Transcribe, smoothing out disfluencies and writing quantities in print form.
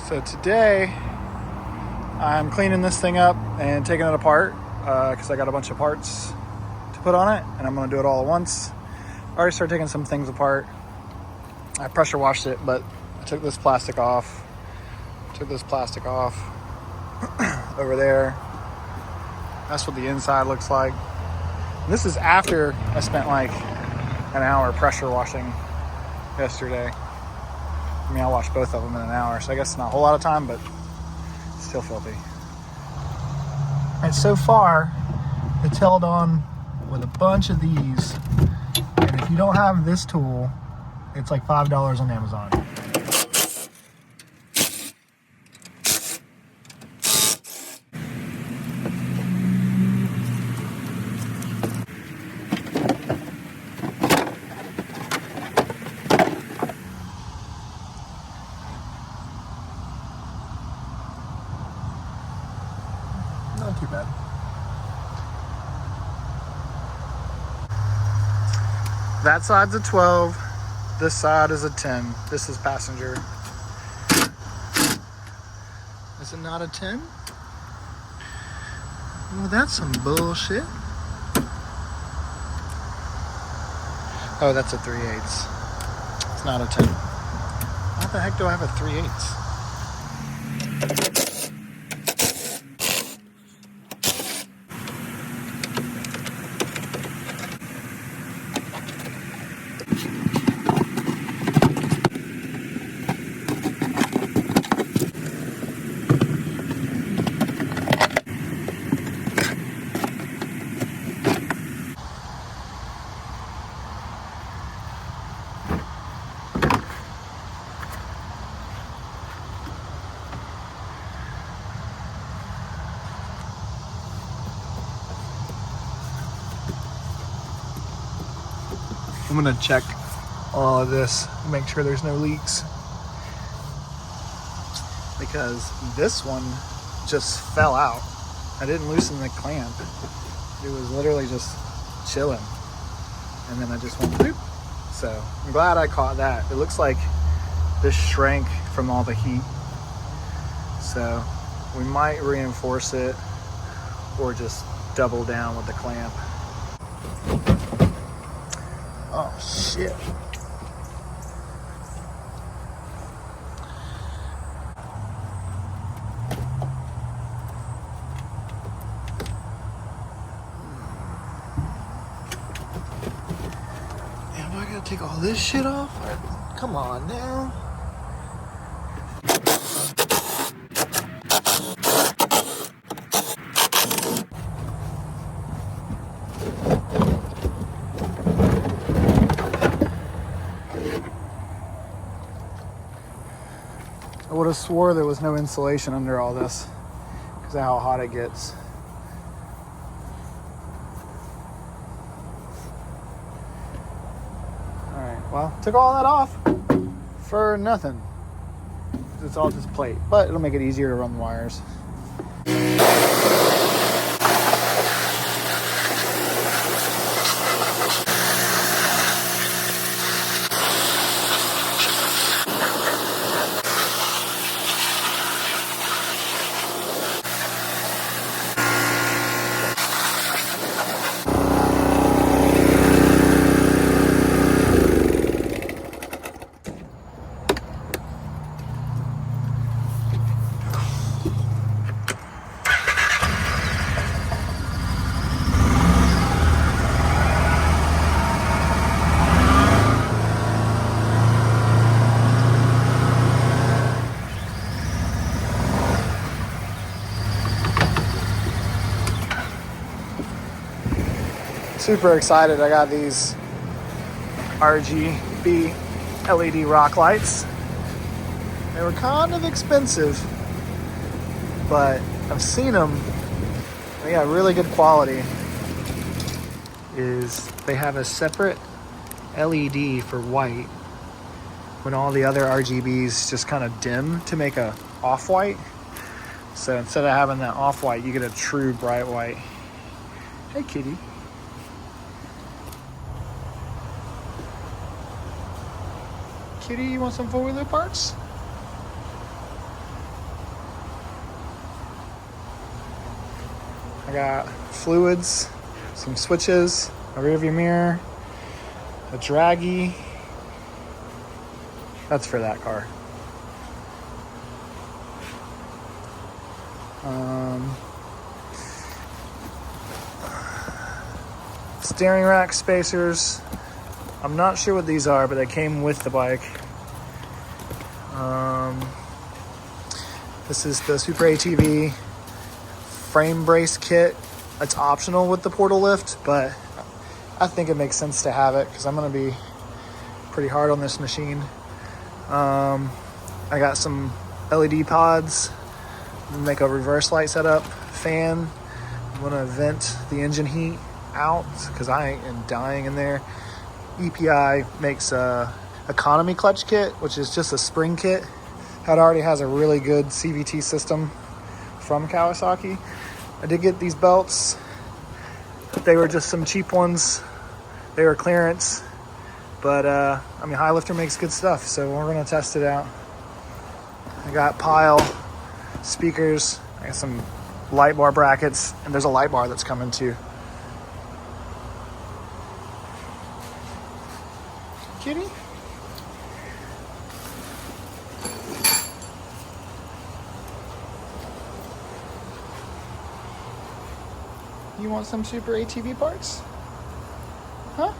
So today I'm cleaning this thing up and taking it apart because I got a bunch of parts to put on it and I'm going to do it all at once. I already started taking some things apart. I pressure washed it, but I took this plastic off. Over there. That's what the inside looks like. And this is after I spent like an hour pressure washing yesterday. I mean, I washed both of them in an hour, so I guess not a whole lot of time, but still filthy. And so far, it's held on with a bunch of these. And if you don't have this tool, it's like $5 on Amazon. Not too bad. That side's a 12. This side is a 10. This is passenger. Is it not a 10? Well, that's some bullshit. Oh, that's a 3/8. It's not a 10. How the heck do I have a 3/8? I'm gonna check all of this, make sure there's no leaks. Because this one just fell out. I didn't loosen the clamp. It was literally just chilling. And then I just went boop. So I'm glad I caught that. It looks like this shrank from all the heat. So we might reinforce it or just double down with the clamp. Oh shit. Damn, do I gotta take all this shit off? Come on now. I would have swore there was no insulation under all this because of how hot it gets. Alright, well, took all that off for nothing. It's all just plate, but it'll make it easier to run the wires. Super excited. I got these RGB LED rock lights. They were kind of expensive, but I've seen them. They got really good quality. They have a separate LED for white when all the other RGBs just kind of dim to make a off-white. So instead of having that off-white, you get a true bright white. Hey, kitty. Kitty, you want some four-wheeler parts? got fluids, some switches, a rear view mirror, a draggy. That's for that car. Steering rack spacers. I'm not sure what these are, but they came with the bike. This is the Super ATV frame brace kit. It's optional with the portal lift, but I think it makes sense to have it because I'm going to be pretty hard on this machine. I got some LED pods, make a reverse light setup, fan. I'm going to vent the engine heat out because I am dying in there. EPI makes a economy clutch kit, which is just a spring kit. It already has a really good CVT system from Kawasaki. I did get these belts. They were just some cheap ones. They were clearance, but I mean, Highlifter makes good stuff, so we're gonna test it out. I got pile speakers. I got some light bar brackets, and there's a light bar that's coming too. Kitty? You want some Super ATV parts? Huh?